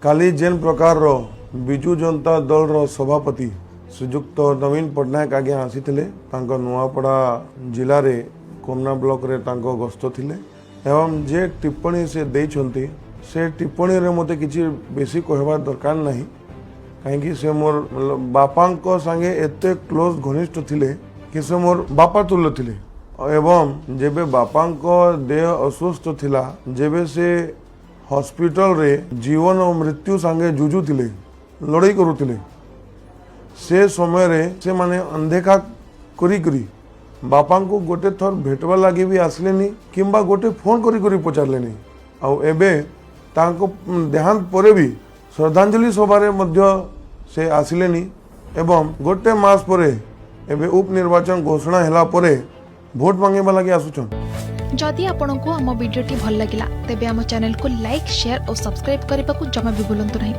काली जेन प्रकार रो विजु जनता दल रो सभापति श्रीजुक्त नवीन पट्टनायक आज्ञा आसीथिले तांको नुआपड़ा जिले रे कोमना ब्लॉक रे तांको गस्त थिले एवं जे टिप्पणी से देइछंती से टिप्पणी रे मते किछि बेसी कहबा दरकार नाही कहीं से मोर बापा संगे एते क्लोज घनिष्ठ थिले कि से मोर बापा तुल्य थिले एवं जेबे बापा देह अस्वस्थ थिला जेबे से हॉस्पिटल रे जीवन और मृत्यु संगे जुझुथिले लड़ाई करुथिले से समय रे से माने अनदेखा करी करी बापा को गोटे थर भेटवा लगी भी आसलेनी किंबा गोटे फोन करी करी पचारलेनी आउ एबे तांको देहांत परे भी श्रद्धांजलि सभारे मध्य से आसिलेनी एवं गोटे मास परे एबे उपनिर्वाचन घोषणा हैला परे भोट मांगे लगी आसुछन। जदि आपंक आम भिडी भल लगा तेब आम चैनल को लाइक शेयर और सब्सक्राइब करने को जमा भी भूलु नहीं।